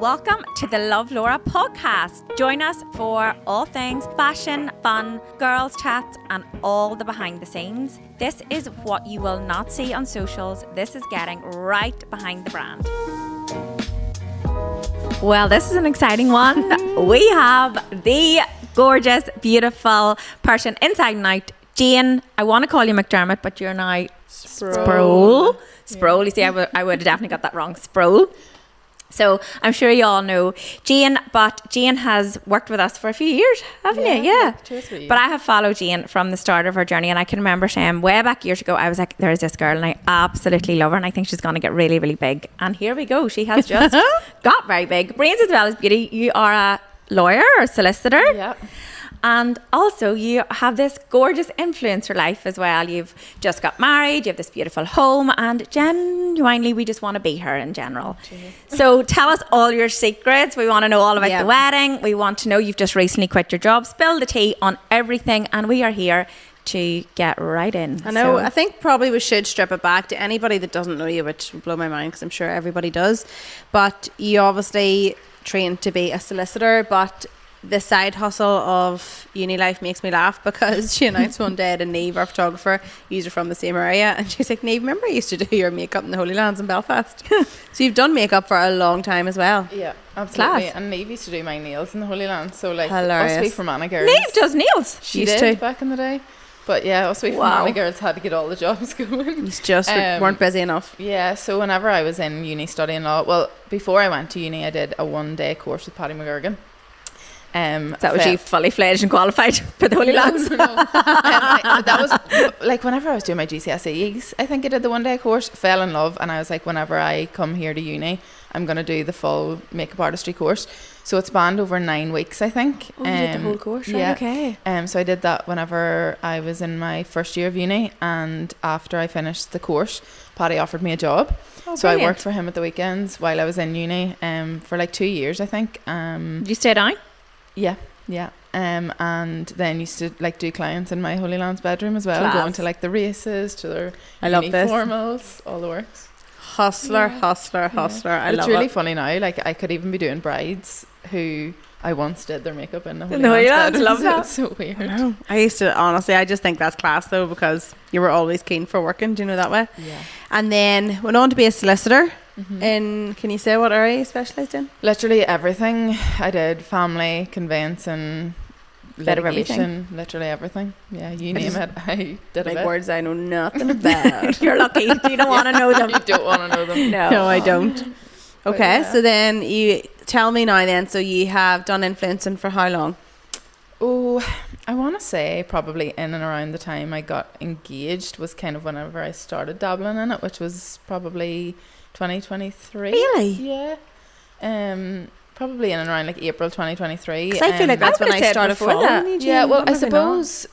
Welcome to the Love Laura podcast. Join us for all things fashion, fun, girls chats, and all the behind the scenes. This is what you will not see on socials. This is getting right behind the brand. Well, this is an exciting one. We have the gorgeous, beautiful person inside and out, Jane. I want to call you McDermott, but you're now Sproule. Sproule. You see, I would have definitely got that wrong. Sproule. So I'm sure you all know Jane, but Jane has worked with us for a few years, haven't you? Yeah. 2 or 3 years. But I have followed Jane from the start of her journey, and I can remember saying way back years ago, I was like, there's this girl and I absolutely love her and I think she's going to get really, really big. And here we go. She has just got very big. Brains as well as beauty. You are a lawyer or solicitor. Yeah. And also you have this gorgeous influencer life as well. You've just got married, you have this beautiful home, and genuinely we just want to be her in general. So tell us all your secrets. We want to know all about the wedding. We want to know you've just recently quit your job. Spill the tea on everything, and we are here to get right in. I know. I think probably we should strip it back to anybody that doesn't know you, which will blow my mind because I'm sure everybody does. But you obviously trained to be a solicitor, but the side hustle of uni life makes me laugh because she announced one day that Niamh, our photographer, used her from the same area, and she's like, Niamh, remember I used to do your makeup in the Holy Lands in Belfast? So you've done makeup for a long time as well. Yeah, absolutely. Class. And Niamh used to do my nails in the Holy Lands, so like hilarious. Us wee Fermanagh girls. Niamh does nails. She did back in the day. But yeah, us wee Fermanagh girls had to get all the jobs going. It's just weren't busy enough. Yeah, so whenever I was in uni studying law, well, before I went to uni, I did a 1-day course with Paddy McGurgan. That was you fully fledged and qualified for the Holy Lands. No. That was like whenever I was doing my GCSEs, I think I did the 1-day course, fell in love, and I was like, whenever I come here to uni, I'm going to do the full makeup artistry course. So it's spanned over 9 weeks, I think. You did the whole course, right? Yeah. Okay. So I did that whenever I was in my first year of uni, and after I finished the course, Paddy offered me a job. Oh, so I worked for him at the weekends while I was in uni for like 2 years, I think. Did you stay down? Yeah. And then used to like do clients in my Holy Lands bedroom as well, Class. going to like the races, to their formals, all the works. Hustler. I It's love it. It's really funny now. Like I could even be doing brides who I once did their makeup in the Holy Lands bedroom. love that. It's so weird. I used to, honestly, I just think that's class though, because you were always keen for working, do you know that way? Yeah. And then went on to be a solicitor. In, can you say what area you specialised in? Literally everything. I did family, conveyancing, Bit of everything. litigation, literally everything. Yeah, you name it. I did Big it. words I know nothing about. You're lucky. You don't want to know them. You don't want to know them. No, I don't. Okay, yeah. so then you tell me now then, so you have done influencing for how long? Oh, I want to say probably in and around the time I got engaged was kind of whenever I started dabbling in it, which was probably 2023. Really? Yeah. Probably in and around like April 2023. Because I feel like that's I when would've I said started before following that. you, Jane. Yeah, well, I Maybe suppose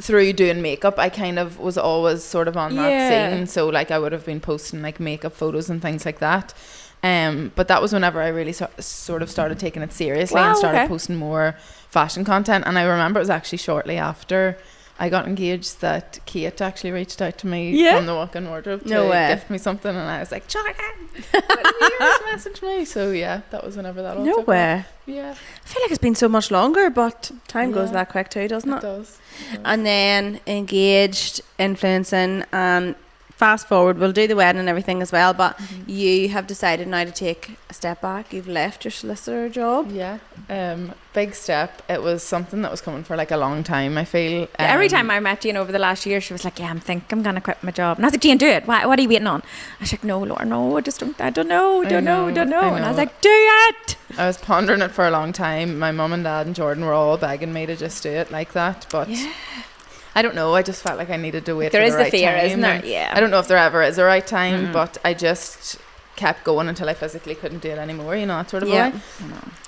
through doing makeup, I kind of was always sort of on that Yeah. scene. So like I would have been posting like makeup photos and things like that. But that was whenever I really sort of started taking it seriously and started posting more fashion content. And I remember it was actually shortly after I got engaged that Kate actually reached out to me from the walk-in wardrobe to gift me something, and I was like, Jordan, you message me. So yeah, that was whenever that all No took way. off. Yeah, I feel like it's been so much longer, but time goes Yeah. that quick too, doesn't it? it does. And then engaged, influencing, and fast forward, we'll do the wedding and everything as well, but you have decided now to take a step back. You've left your solicitor job. Yeah, big step. It was something that was coming for like a long time, I feel. Every time I met Jane over the last year, she was like, I'm going to quit my job. And I was like, Jane, do it. What are you waiting on? I was like, no, Laura, no, I don't know. And I was like, do it. I was pondering it for a long time. My mum and dad and Jordan were all begging me to just do it like that, but I don't know. I just felt like I needed to wait There for is the the right fear, time. isn't there? And Yeah. I don't know if there ever is a right time, but I just kept going until I physically couldn't do it anymore, you know, that sort of way.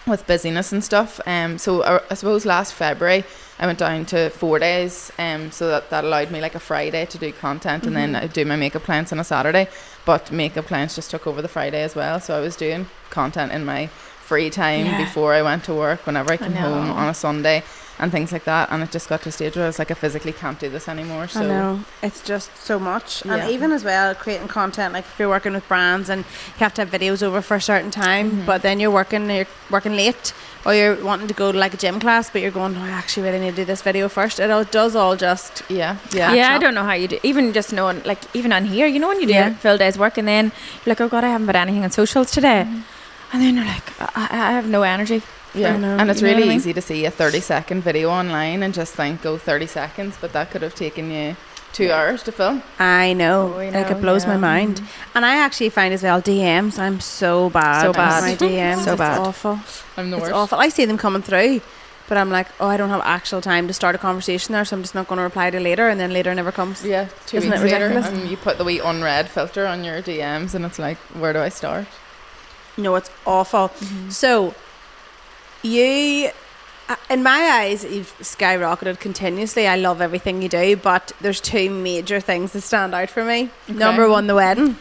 With busyness and stuff. So I suppose last February I went down to 4 days, so that allowed me like a Friday to do content, and then I'd do my makeup clients on a Saturday, but makeup clients just took over the Friday as well, so I was doing content in my free time before I went to work, whenever I came home on a Sunday and things like that. And it just got to a stage where I was like, I physically can't do this anymore. So I know, it's just so much. And even as well, creating content, like if you're working with brands and you have to have videos over for a certain time, but then you're working late, or you're wanting to go to like a gym class, but you're going, I actually really need to do this video first. It all does all just I don't know how you do, even just knowing, like even on here, you know, when you do a full day's work and then you're like, oh god, I haven't put anything on socials today, and then you're like, I have no energy. And it's really easy to see a 30-second video online and just think, 30 seconds, but that could have taken you 2 hours to film. I know, like it blows my mind. And I actually find as well, DMs, I'm so bad. My DMs, so bad. It's awful. I'm the worst. It's awful. I see them coming through, but I'm like, I don't have actual time to start a conversation there, so I'm just not going to reply to later, and then later never comes. 2 Isn't weeks it later, ridiculous? and you put the wee unread filter on your DMs, and it's like, where do I start? No, it's awful. So you, in my eyes, you've skyrocketed continuously. I love everything you do, but there's 2 major things that stand out for me. Number 1, the wedding.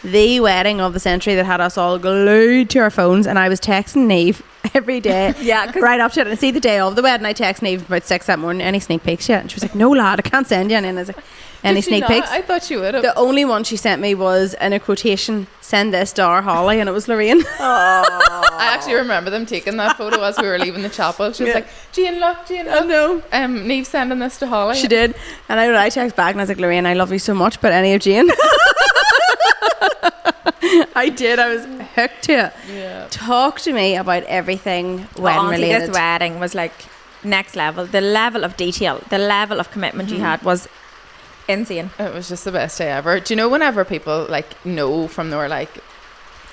The wedding of the century that had us all glued to our phones, and I was texting Neve every day right up to it. And see, the day of the wedding, I text Neve about 6 that morning, any sneak peeks yet? And she was like, no lad, I can't send you any. And I was like, any sneak peeks? I thought she would have. The only one she sent me was in a quotation, send this to our Holly, and it was Lorraine. I actually remember them taking that photo as we were leaving the chapel. She was like, Jane, look. I know. Neve sending this to Holly. She did. And I text back and I was like, Lorraine, I love you so much, but any of Jane? I did. I was hooked to it. Yeah. Talk to me about everything wedding related. This wedding was like next level. The level of detail, the level of commitment you had was insane. It was just the best day ever. Do you know, whenever people like know from they were like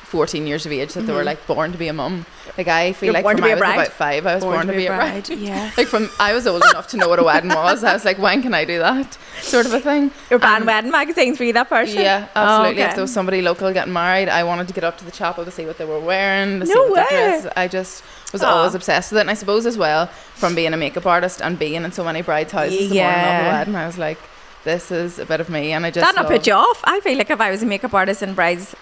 14 years of age that they were like born to be a mum, like I feel like from I was about 5 I was born to be a bride. Like from I was old enough to know what a wedding was. I was like, when can I do that sort of a thing? Your band wedding magazines, were you that person? Yeah, absolutely. If there was somebody local getting married, I wanted to get up to the chapel to see what they were wearing, to see what their dresses. I just was always obsessed with it. And I suppose as well, from being a makeup artist and being in so many brides' houses the morning of the wedding, I was like, this is a bit of me. And I just that not put you off? I feel like if I was a makeup artist in brides'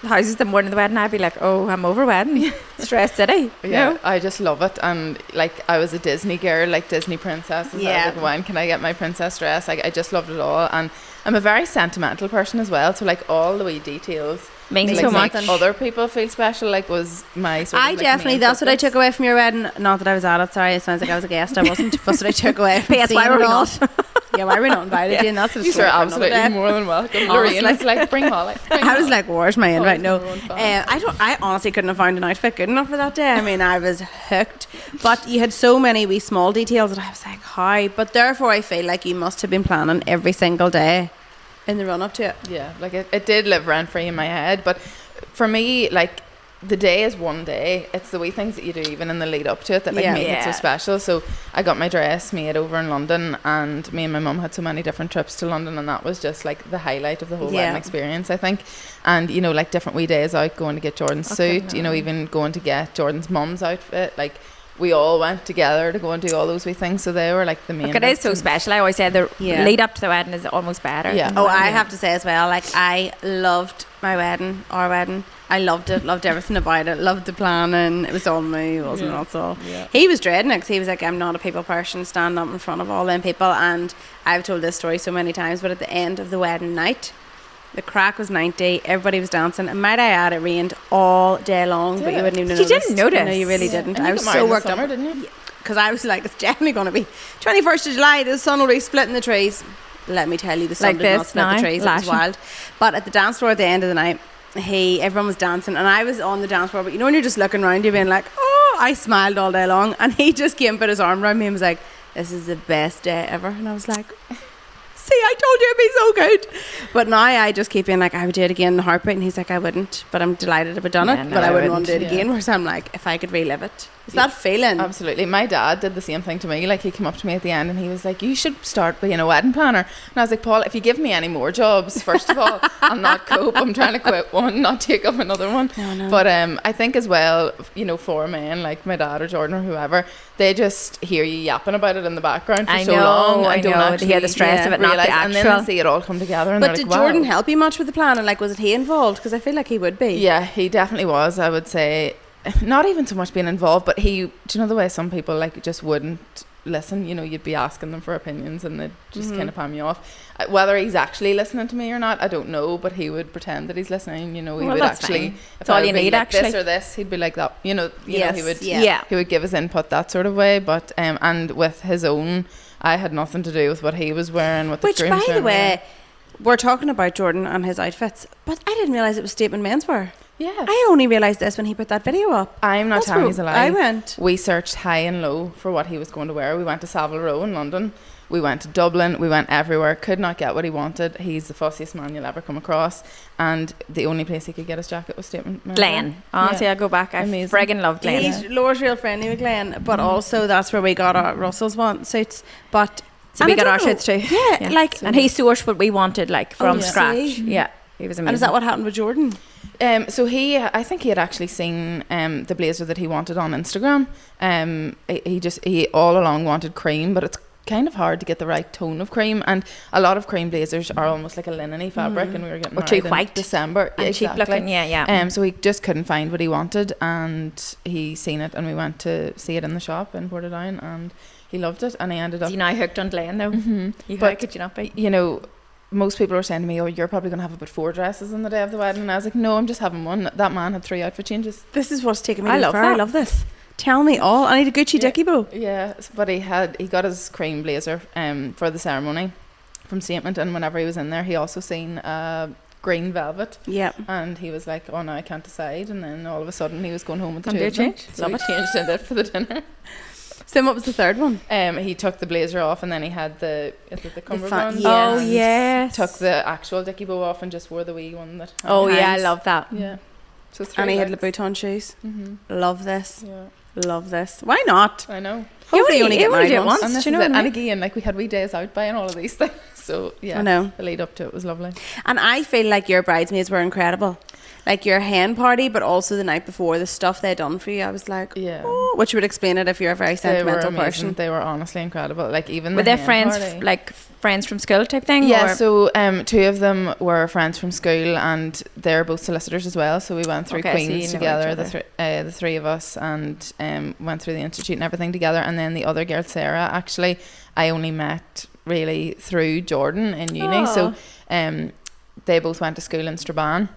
houses the morning of the wedding, I'd be like, oh, I'm over wedding. Stress city. I just love it. And like I was a Disney girl, like Disney princesses. I was like, when can I get my princess dress? I just loved it all. And I'm a very sentimental person as well, so like all the wee details means so much. Other people feel special, like was my sort of, I definitely, that's what I took away from your wedding. Not that I was at it, sorry, it sounds like I was a guest. I wasn't. That's what I took away from P.S. Why were we not? Why were we not invited? Jane, that's what you are absolutely more than welcome. Lorraine was like, bring Holly. I was like, where's my invite? No, I honestly couldn't have found an outfit good enough for that day. I mean, I was hooked. But you had so many wee small details that I was like, how? But therefore, I feel like you must have been planning every single day in the run up to it. Yeah, like it did live rent free in my head. But for me, like, the day is one day. It's the wee things that you do even in the lead up to it that like make it so special. So I got my dress made over in London, and me and my mum had so many different trips to London, and that was just like the highlight of the whole wedding experience, I think. And you know, like different wee days out, going to get Jordan's suit, you know, even going to get Jordan's mum's outfit, like we all went together to go and do all those wee things. So they were like the main. Look, it is so special. I always say the lead up to the wedding is almost better. I have to say as well, like I loved my wedding, our wedding. I loved it, loved everything about it, loved the planning. It was all me, wasn't it? That's all. He was dreading it because he was like, I'm not a people person, standing up in front of all them people. And I've told this story so many times, but at the end of the wedding night, the crack was 90, everybody was dancing, and might I add, it rained all day long, but you wouldn't even notice. You didn't notice? No, you really didn't. And I was so worked up, didn't you? because I was like, it's definitely going to be 21st of July, the sun will be splitting the trees. Let me tell you, the sun like did not split the trees. It was wild. But at the dance floor at the end of the night, everyone was dancing, and I was on the dance floor, but you know when you're just looking around, you're being like, oh, I smiled all day long, and he just came, put his arm around me and was like, this is the best day ever. And I was like, see, I told you it'd be so good. But now I just keep being like, I would do it again in a heartbeat, and he's like, I wouldn't, but I'm delighted if I'd done it, but I wouldn't want to do it again. Whereas I'm like, if I could relive it, it's that feeling. Absolutely. My dad did the same thing to me. Like, he came up to me at the end and he was like, you should start being a wedding planner. And I was like, Paul, if you give me any more jobs, first of all, I'll not cope. I'm trying to quit one, not take up another one. No. But I think as well, you know, for men like my dad or Jordan or whoever, they just hear you yapping about it in the background for so long. I don't actually hear the stress of it, not the actual. And then they see it all come together, and but they're did like, wow. Jordan help you much with the planning? Like, was it he involved? Because I feel like he would be. Yeah, he definitely was. I would say not even so much being involved, but do you know the way some people like just wouldn't listen? You know, you'd be asking them for opinions and they'd just kind of palm you off. Whether he's actually listening to me or not, I don't know, but he would pretend that he's listening. You know, he would actually, if all you need, like this or this, he'd be like that. You know, he would, he would give his input that sort of way. But and with his own, I had nothing to do with what he was wearing. What Which, by the way, we're talking about Jordan and his outfits, but I didn't realise it was statement menswear. Yeah, I only realised this when he put that video up. I'm not telling you a lie. We searched high and low for what he was going to wear. We went to Savile Row in London. We went to Dublin. We went everywhere. Could not get what he wanted. He's the fussiest man you'll ever come across. And the only place he could get his jacket was statement menswear. Glenn. Honestly, I go back. I friggin' love Glenn. Laura's real friendly with Glenn, but also that's where we got our Russell's suits. But so we got our shirts too. Yeah, like, and he sourced what we wanted, like from scratch. Yeah, he was amazing. And is that what happened with Jordan? So I think he had actually seen the blazer that he wanted on Instagram. He all along wanted cream, but it's kind of hard to get the right tone of cream, and a lot of cream blazers are almost like a linen-y fabric, and we were getting too white in December and cheap looking. So he just couldn't find what he wanted, and he seen it, and we went to see it in the shop in Portadown, and he loved it, and he ended up. You now hooked on Glenn though. How could you not be? You know, most people were saying to me, "Oh, you're probably going to have about 4 dresses on the day of the wedding," and I was like, "No, I'm just having one." That man had 3 outfit changes. This is what's taking me. I love this. Tell me all. I need a Gucci dicky bow. Yeah, but he got his cream blazer for the ceremony from Statement, and whenever he was in there, he also seen green velvet. Yeah. And he was like, "Oh no, I can't decide." And then all of a sudden, he was going home with the two of them. So he changed it for the dinner. So what was the third one? He took the blazer off, and then he had the cummerbund. Yes. Oh yes. Took the actual dicky bow off and just wore the wee one that. Oh yeah, I love that. Yeah. So and he had Louboutin shoes. Love this. Yeah. Love this. Why not? I know. Hopefully you only get married once. And you know what I mean? And again, like we had wee days out buying all of these things. So yeah, I know. The lead up to it was lovely. And I feel like your bridesmaids were incredible. Like your hen party, but also the night before, the stuff they'd done for you, I was like, which would explain it if you're a very sentimental person. They were honestly incredible. Like even were they friends, like friends from school type thing? Yeah. So 2 of them were friends from school, and they're both solicitors as well. So we went through Queen's together, the 3 of us, and went through the institute and everything together. And then the other girl, Sarah, actually, I only met really through Jordan in uni. So they both went to school in Strabane.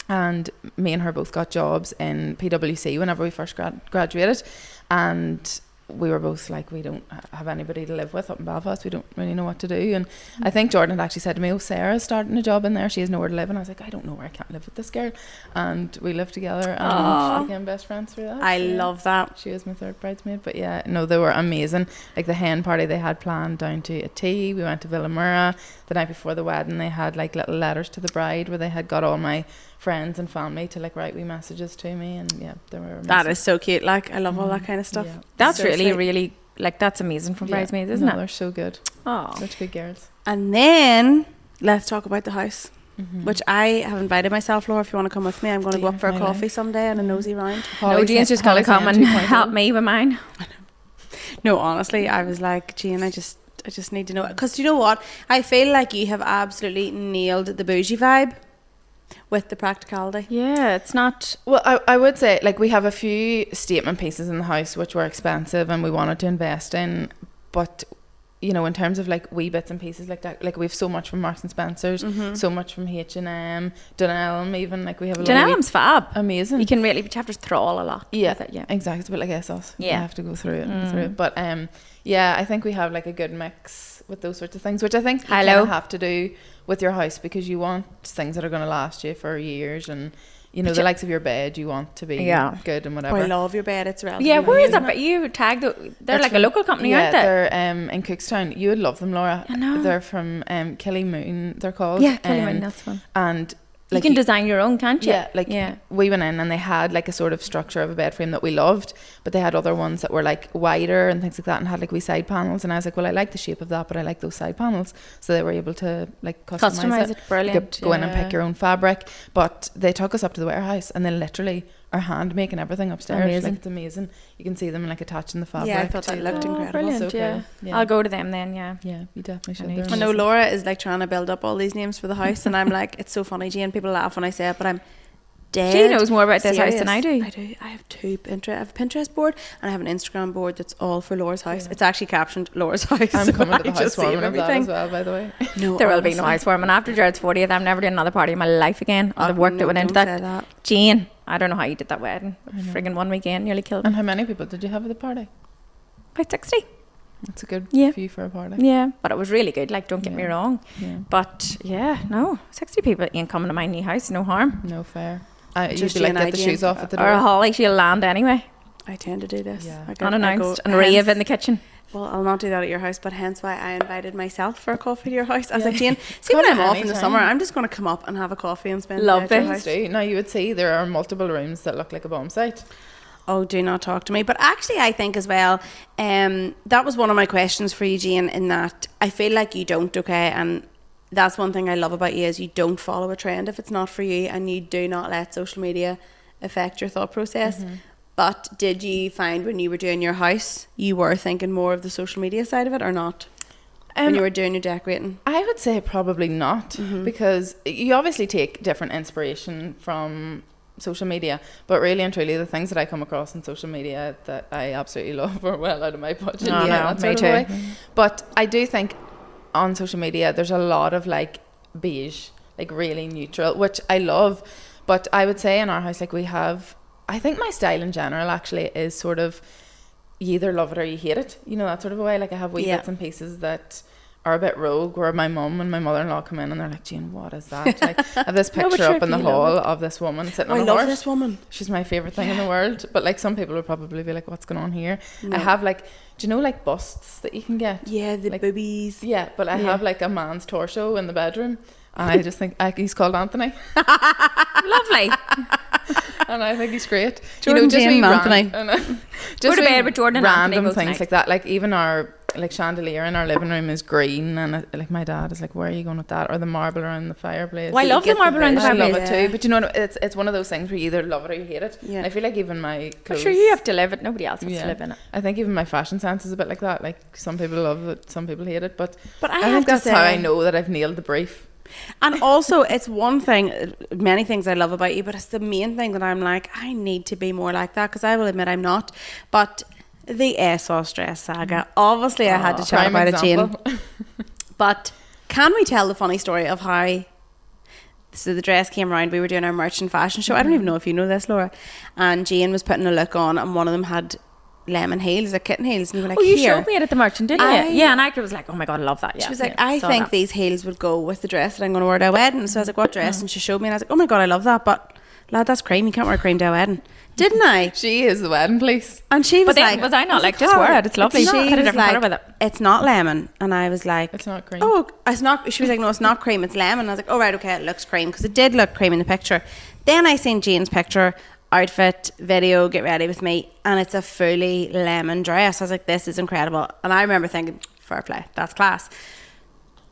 And me and her both got jobs in PwC whenever we first graduated, and we were both like, we don't have anybody to live with up in Belfast. We don't really know what to do. And I think Jordan had actually said to me, "Oh, Sarah's starting a job in there. She has nowhere to live." And I was like, "I don't know where I can't live with this girl." And we lived together and became best friends through that. I love that. She was my third bridesmaid. But yeah, no, they were amazing. Like the hen party they had planned down to a T. We went to Villamura the night before the wedding. They had like little letters to the bride where they had got all my friends and family to like write wee messages to me, and yeah, they were amazing. That is so cute. Like I love all that kind of stuff. Yeah. That's so really like that's amazing from bridesmaids, isn't it? They're so good. Oh, such good girls. And then let's talk about the house, which I have invited myself, Laura. If you want to come with me, I'm going to go up for a coffee someday and a nosy round. No, Jane's just going to come and help me with mine. No, honestly, I was like, Jane, I just need to know, because you know what, I feel like you have absolutely nailed the bougie vibe with the practicality. Yeah, it's not. Well, I would say like we have a few statement pieces in the house which were expensive and we wanted to invest in, but you know, in terms of like wee bits and pieces like that, like we have so much from Marks and Spencer's, so much from H&M, Dunelm, even like we have a Dunelm's fab, amazing. You can really, but you have to trawl a lot. Yeah, with it, yeah, exactly. It's a bit like ASOS. Yeah, you have to go through it, But yeah, I think we have like a good mix with those sorts of things, which I think you kind of have to do with your house, because you want things that are going to last you for years, and you know, the likes of your bed, you want to be good and whatever. I love your bed. It's relatively where is that? But you tagged they're like a local company, aren't they? They're in Cookstown. You would love them, Laura. I know. They're from Killy Moon, they're called. Yeah, Killy Moon, that's one. And like, you can design your own, can't you? Yeah, we went in and they had like a sort of structure of a bed frame that we loved, but they had other ones that were like wider and things like that and had like wee side panels, and I was like, well, I like the shape of that, but I like those side panels. So they were able to like customize it. Brilliant. You could go in and pick your own fabric, but they took us up to the warehouse and they literally are hand making everything upstairs. Amazing. Like, it's amazing. You can see them like attaching the fabric. Yeah, I thought that looked incredible. Brilliant. So yeah. I'll go to them then. Yeah, you definitely should. I know Laura is like trying to build up all these names for the house, and I'm like, it's so funny, Jane. People laugh when I say it, but I'm dead. She knows more about this house than I do. I do. I have I have a Pinterest board and I have an Instagram board that's all for Laura's house. It's actually captioned Laura's house. I'm coming to the I just housewarming save of that as well, by the way. No, There will be no housewarming. After Jared's 40th, I'm never doing another party in my life again. All the work that went into that. Jane, I don't know how you did that wedding. Friggin' 1 weekend, nearly killed me. And how many people did you have at the party? About 60. That's a good few for a party. Yeah, but it was really good. Like, don't get me wrong. Yeah. But yeah, no, 60 people ain't coming to my new house. No harm. No fair. You'd Just be you like, and get I, the Jane. shoes off at the door. Or Holly, she'll land anyway. I tend to do this. Yeah. Unannounced and rave in the kitchen. Well, I'll not do that at your house, but hence why I invited myself for a coffee to your house. I was like, Jane, see when I'm off in the summer, I'm just going to come up and have a coffee and spend Love the night at your house. Now, you would see there are multiple rooms that look like a bomb site. Oh, do not talk to me. But actually, I think as well, that was one of my questions for you, Jane, in that I feel like you don't, okay? And that's one thing I love about you is you don't follow a trend if it's not for you, and you do not let social media affect your thought process. But did you find when you were doing your house, you were thinking more of the social media side of it or not? When you were doing your decorating? I would say probably not, because you obviously take different inspiration from social media, but really and truly the things that I come across on social media that I absolutely love are well out of my budget. Oh, that me sort of way. But I do think on social media there's a lot of like beige, like really neutral, which I love. But I would say in our house, like I think my style in general actually is sort of you either love it or you hate it, you know, that sort of a way. Like I have wee bits and pieces that are a bit rogue, where my mum and my mother-in-law come in and they're like, Jane, what is that? Like I have this picture up in the hall of this woman sitting on a horse. I love this woman. She's my favourite thing in the world. But like some people would probably be like, what's going on here? I have like, do you know like busts that you can get? Yeah, the like, boobies. Yeah, but I have like a man's torso in the bedroom. And I just think he's called Anthony. Lovely. And I think he's great. Jordan, just Jane, Anthony. Just go to bed with Jordan and Anthony random both things tonight. like that. Like even our like chandelier in our living room is green, and like my dad is like, where are you going with that? Or the marble around the fireplace. Well, I love the marble around the I fireplace. love it too. But you know, it's one of those things where you either love it or you hate it. Yeah. And I feel like even my But clothes, sure, you have to live it. Nobody else has to live in it. I think even my fashion sense is a bit like that. Like some people love it, some people hate it. But I think have to that's say, how I know that I've nailed the brief. And also, it's one thing, many things I love about you, but it's the main thing that I'm like, I need to be more like that, because I will admit I'm not. But the ASOS dress saga, obviously I had to chat about it, Jane. But can we tell the funny story of how... So the dress came around, we were doing our merchant fashion show. I don't even know if you know this, Laura. And Jane was putting a look on, and one of them had lemon heels, like kitten heels, and you were like, you here. showed me it at the merchant, didn't you? Yeah, and I was like, oh my god, I love that. Yeah, She was like, I think these heels would go with the dress that I'm going to wear to a wedding. So I was like, what dress? And she showed me, and I was like, oh my god, I love that, but lad, that's cream, you can't wear cream to a wedding. Didn't I? She is the wedding police. And she was like, was I not like, just wear it, it's lovely. She Put a was different colour with it. It's not lemon. And I was like, It's not cream. oh, it's not. She was like, no, it's not cream, it's lemon. And I was like, oh right, okay, it looks cream, because it did look cream in the picture. Then I seen Jane's picture, outfit, video, get ready with me, and it's a fully lemon dress. I was like, this is incredible. And I remember thinking, fair play, that's class.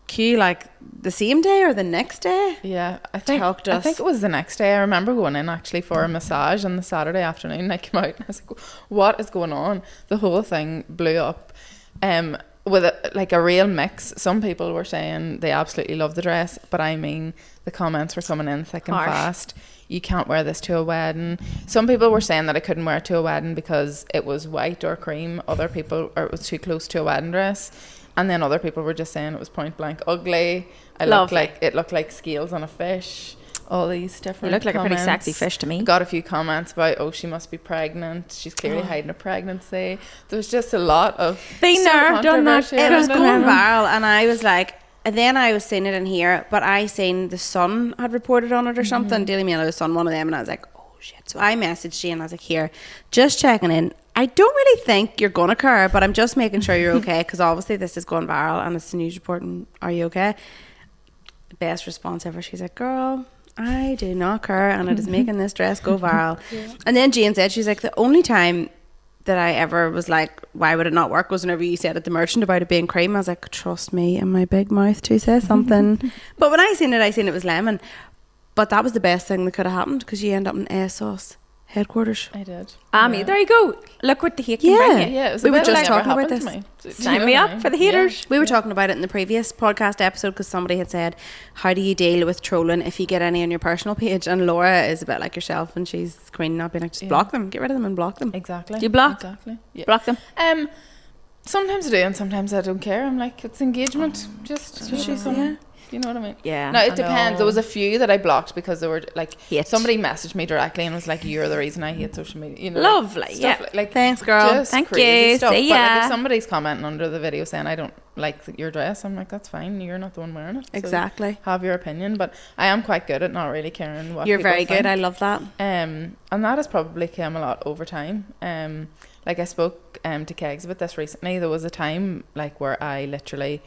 Cue like the same day or the next day? Yeah, I think it was the next day. I remember going in actually for a massage on the Saturday afternoon. I came out and I was like, what is going on? The whole thing blew up with a real mix. Some people were saying they absolutely love the dress, but I mean the comments were coming in thick and fast. You can't wear this to a wedding. Some people were saying that I couldn't wear it to a wedding because it was white or cream. Other people, or it was too close to a wedding dress. And then other people were just saying it was point blank ugly. It looked like scales on a fish. All these different. You look like comments. a pretty sexy fish to me. Got a few comments about, oh, she must be pregnant. She's clearly hiding a pregnancy. There was just a lot of done that. It was going viral, and I was like, and then I was seeing it in here, but I seen the Sun had reported on it or something. Daily Mail or the Sun, one of them, and I was like, oh shit. So I messaged Jane, I was like, here, just checking in. I don't really think you're gonna care, but I'm just making sure you're okay, because obviously this is going viral and it's the news reporting. Are you okay? Best response ever. She's like, girl, I do not care, and it is making this dress go viral. Yeah. And then Jane said, she's like, the only time that I ever was like, why would it not work, was whenever you said at the merchant about it being cream. I was like, trust me and my big mouth to say something. But when I seen it was lemon. But that was the best thing that could have happened, because you end up in ASOS headquarters. I did. There you go. Look what the hate can bring you. Yeah, it was We a were bit just like talking never about happened this. to me. Sign me up for the haters. We were talking about it in the previous podcast episode because somebody had said, how do you deal with trolling if you get any on your personal page? And Laura is a bit like yourself, and she's queen up being like, just block them, get rid of them and block them. Exactly. Do you block? Exactly. Yeah. Block them. Sometimes I do and sometimes I don't care. I'm like, it's engagement. You know what I mean? Yeah. No, it depends. There was a few that I blocked because they were like, Hate. somebody messaged me directly and was like, you're the reason I hate social media. You know, Lovely, like, yeah. stuff like Thanks, girl. just Thank crazy you. stuff. See But ya. like, if somebody's commenting under the video saying I don't like your dress, I'm like, that's fine. You're not the one wearing it. So Exactly. have your opinion, but I am quite good at not really caring what You're people very think. good. I love that. And that has probably come a lot over time. Like I spoke to Kegs about this recently. There was a time like where I literally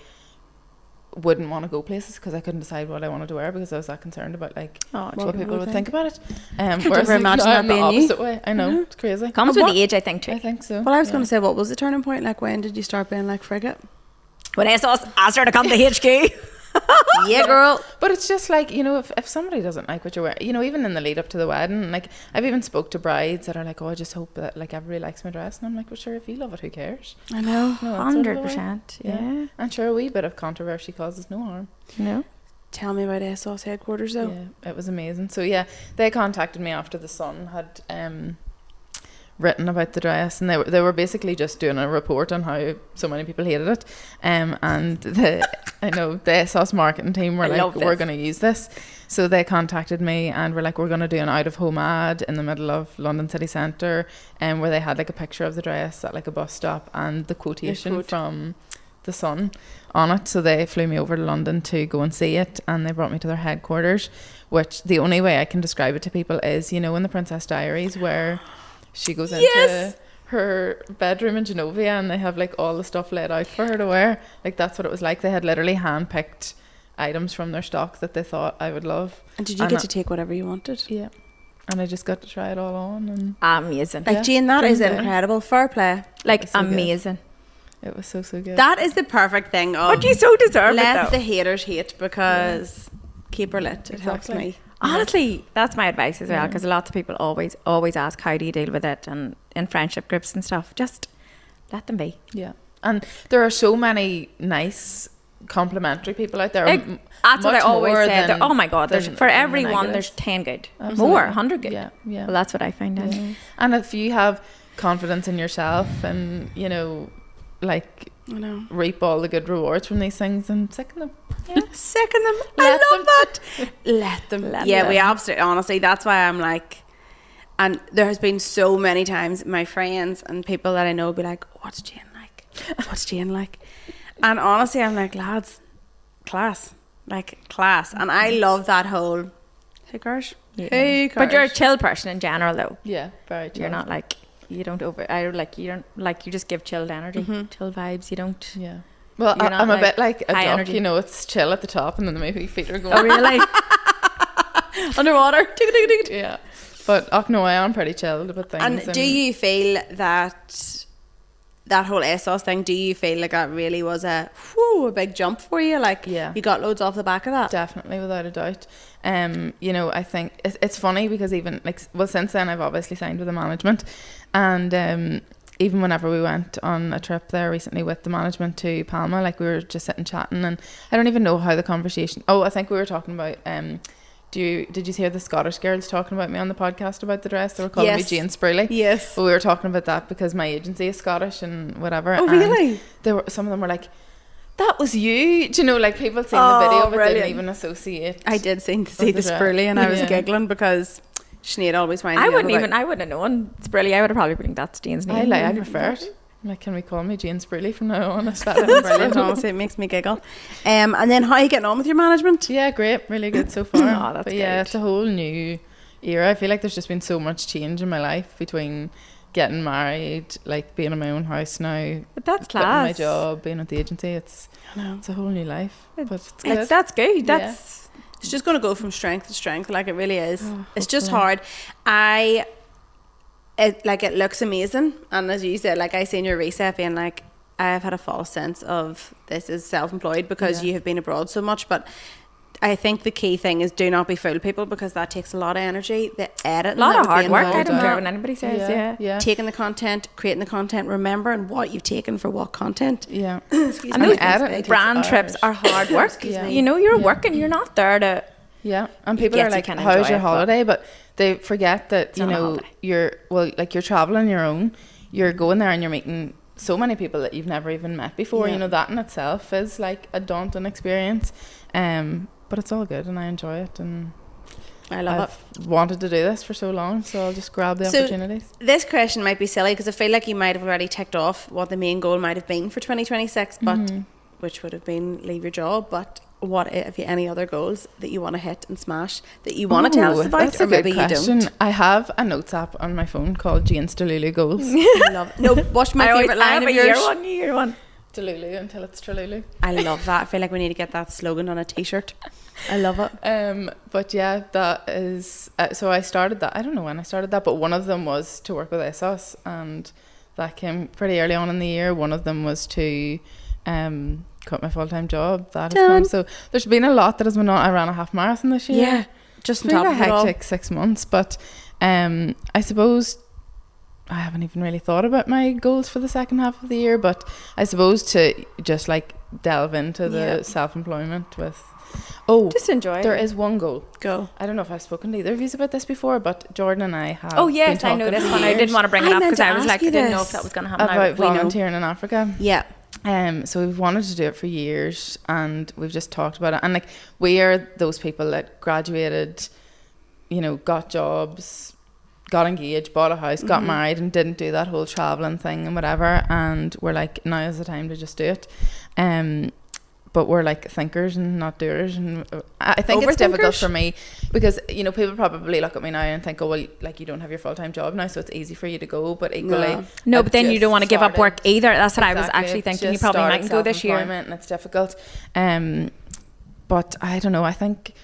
wouldn't want to go places because I couldn't decide what I wanted to wear because I was that concerned about like what people would think about it. Whereas ever imagine that I'm the being you. opposite way. I know, it's crazy. Comes with age, I think, too. I think so. Well, I was going to say, what was the turning point? Like, when did you start being like, frigate? When ASOS asked her to come to HQ. Yeah, girl. But it's just like, you know, if somebody doesn't like what you're wearing, you know, even in the lead up to the wedding, like I've even spoke to brides that are like, oh, I just hope that like everybody likes my dress, and I'm like, well, sure, if you love it, who cares? I know. No, that's out of the way. 100%. Yeah. And sure, a wee bit of controversy causes no harm. No. Tell me about ASOS headquarters, though. Yeah, it was amazing. So yeah, they contacted me after the Sun had written about the dress, and they were basically just doing a report on how so many people hated it. And the ASOS marketing team were like, we're going to use this. So they contacted me and were like, we're going to do an out of home ad in the middle of London city centre, where they had like a picture of the dress at like a bus stop and the quotation from the Sun on it. So they flew me over to London to go and see it, and they brought me to their headquarters, which the only way I can describe it to people is, you know, in the Princess Diaries where she goes into her bedroom in Genovia and they have like all the stuff laid out for her to wear. Like that's what it was like. They had literally handpicked items from their stock that they thought I would love. And did you get to take whatever you wanted? Yeah. And I just got to try it all on. And Amazing. Like, Jane, that is incredible. Fair play. Like, so amazing. It was so good. That is the perfect thing. But you so deserve let it, though. the haters hate, because keep her lit. It helps me. Honestly, that's my advice as well, because lots of people always ask, how do you deal with it, and in friendship groups and stuff, just let them be. Yeah. And there are so many nice complimentary people out there. That's what I always say. Oh my God, there's for everyone there's 10 good. Absolutely. More, 100 good. Yeah. Well, that's what I find out. And if you have confidence in yourself and, you know, like, I know, reap all the good rewards from these things, and sicken them. Sicken them. Let I love them. that. Let them. Yeah, we absolutely, honestly, that's why I'm like, and there has been so many times my friends and people that I know be like, what's Jane like? What's Jane like? And honestly, I'm like, lads, class. Like, class. And I love that whole, hey, Kirsch. Yeah. Hey, Kirsch. But you're a chill person in general, though. Yeah, very chill. You're not like, you just give chilled energy, chill vibes. You don't. Yeah. Well, I'm a bit like a duck, energy. You know, it's chill at the top and then maybe feet are going. Oh, really? Underwater. Yeah. But, no, I am pretty chilled about things. And do you feel that whole ASOS thing, do you feel like that really was a big jump for you? Like, you got loads off the back of that? Definitely, without a doubt. You know, I think it's funny because even like, well, since then I've obviously signed with the management, and even whenever we went on a trip there recently with the management to Palma, like we were just sitting chatting, and I don't even know how the conversation. Oh, I think we were talking about did you hear the Scottish girls talking about me on the podcast about the dress? They were calling me Jane Sproule. Yes. Well, we were talking about that because my agency is Scottish and whatever. Oh, really? Some of them were like, that was you. Do you know, like people seen the video but didn't even associate. I did see the Sproule, and I was giggling because Sinead always winded I wouldn't have known Sproule. I would have probably been that's Jane's name. I prefer it. Like, can we call me Jane Sproule from now on? It's brilliant, honestly, it makes me giggle. And then how are you getting on with your management? Yeah, great, really good so far. That's but yeah, it's a whole new era. I feel like there's just been so much change in my life between getting married, like being in my own house now. But that's class. Quitting my job, being at the agency. It's a whole new life. But it's good. That's good. It's just going to go from strength to strength, like it really is. It's just hard. It looks amazing, and as you said, like I seen your reset being like, I have had a false sense of this is self-employed because you have been abroad so much, but I think the key thing is do not be fooled, people, because that takes a lot of energy. The edit, A lot of hard work. I involved don't in care that. what anybody says. Yeah. taking the content, creating the content, remembering what you've taken for what content. Yeah. Excuse And me. those edit brand takes trips hours. are hard work. Yeah. You know, you're working. You're not there to. Yeah, and people Yes, are you like, can "How's enjoy your it, but- holiday?" But they forget that you not a know holiday. you're traveling your own. You're going there and you're meeting so many people that you've never even met before. Yeah. You know, that in itself is like a daunting experience. But it's all good, and I enjoy it. And I love I've wanted to do this for so long, so I'll just grab the So- opportunities. it. This question might be silly because I feel like you might have already ticked off what the main goal might have been for 2026, but which would have been leave your job. But what if you any other goals that you want to hit and smash that you want to tell us Ooh, about, that's or a good maybe question. you don't? I have a notes app on my phone called Jane Sproule Goals. I love it. No, what's my favorite line of yours? year one. Delulu until it's Tralulu. I love that. I feel like we need to get that slogan on a t-shirt. I love it. But yeah, that is so I started that. I don't know when I started that, but one of them was to work with ASOS, and that came pretty early on in the year. One of them was to quit my full-time job. That has Done. come. So there's been a lot that has been on. I ran a half marathon this year. Yeah, just on It's been top a of it all. hectic 6 months, but I suppose I haven't even really thought about my goals for the second half of the year, but I suppose to just like delve into the Yeah. self-employment with Just enjoy there it. is one goal. Go. I don't know if I've spoken to either of you about this before, but Jordan and I have Oh yes, been I know talking this for one. I years didn't want to bring it I up meant because to I was ask like, I you didn't know this. if that was going to happen. about we know. volunteering in Africa. Yeah. So we've wanted to do it for years, and we've just talked about it. And like, we are those people that graduated, you know, got jobs, got engaged, bought a house, got married, and didn't do that whole traveling thing and whatever. And we're like, now is the time to just do it. But we're like thinkers and not doers, and I think it's difficult Overthinkers? for me because, you know, people probably look at me now and think, oh well, like you don't have your full-time job now, so it's easy for you to go. But equally, No. No, but then you don't want to give up work either. That's what I was actually thinking. You probably mightn't go this year. And it's difficult. But I don't know. I think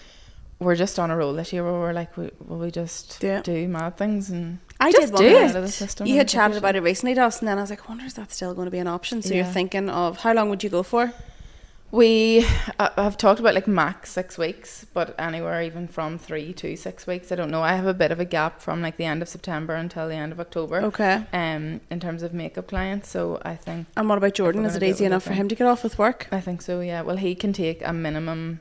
we're just on a roll this year where we're like, we just do mad things and I Just did one do of it. those. out of the system. You and had take chatted it. about it recently to us, and then I was like, I wonder is that still going to be an option? So you're Yeah. thinking of how long would you go for? We have talked about like max 6 weeks, but anywhere even from 3 to 6 weeks. I don't know. I have a bit of a gap from like the end of September until the end of October. Okay. In terms of makeup clients, so I think And what about Jordan? we're Is it gonna do it easy with enough for him. him to get off with work? I think so. Yeah. Well, he can take a minimum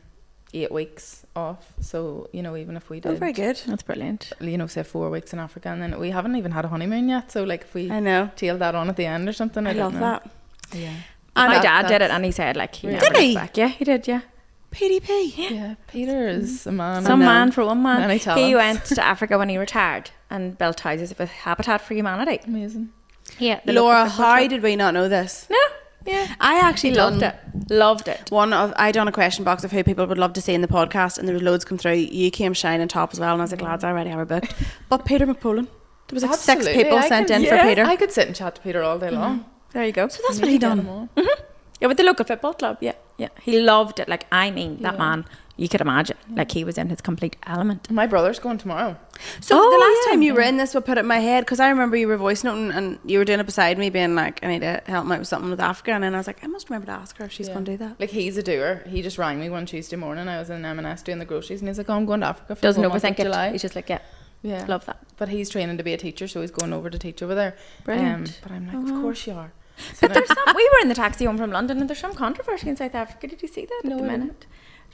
8 weeks off. So you know, even if we did, Oh, very good. That's brilliant. you know, say 4 weeks in Africa, and then we haven't even had a honeymoon yet. So like, if we I know. tailed that on at the end or something, I, I don't love know. that. Yeah. And My that- dad did it, that's- and he said like he Really? never Did he? looked back. Yeah, he did. Yeah, PDP. Yeah. Peter is a man. some know. man for one man. Many He talents. went to Africa when he retired and built houses with Habitat for Humanity. Amazing. Yeah, Laura, how did we not know this? No, yeah, I actually he loved done it. Loved it. I done a question box of who people would love to see in the podcast, and there was loads come through. You came shining top as well, and I was like, lads, I already have her booked. But Peter McPolin, there was like Absolutely. 6 people I sent can- in for Peter. I could sit and chat to Peter all day long. There you go. So that's what he done. Yeah, with the local football club. Yeah, yeah. He loved it. Like, I mean, that Yeah. man, you could imagine. Like, he was in his complete element. My brother's going tomorrow. So Oh, the last yeah. time you were in this, what put it in my head, because I remember you were voice noting and you were doing it beside me, being like, I need to help him out with something with Africa, and then I was like, I must remember to ask her if she's Yeah. going to do that. Like, he's a doer. He just rang me one Tuesday morning. I was in M&S doing the groceries, and he's like, oh, I'm going to Africa for Doesn't the whole month of overthink it. July. He's just like, yeah, Yeah. love that. But he's training to be a teacher, so he's going over to teach over there. Brilliant. But I'm like, of course you are. But there's some, we were in the taxi home from London, and there's some controversy in South Africa. Did you see that No, at the I didn't. minute?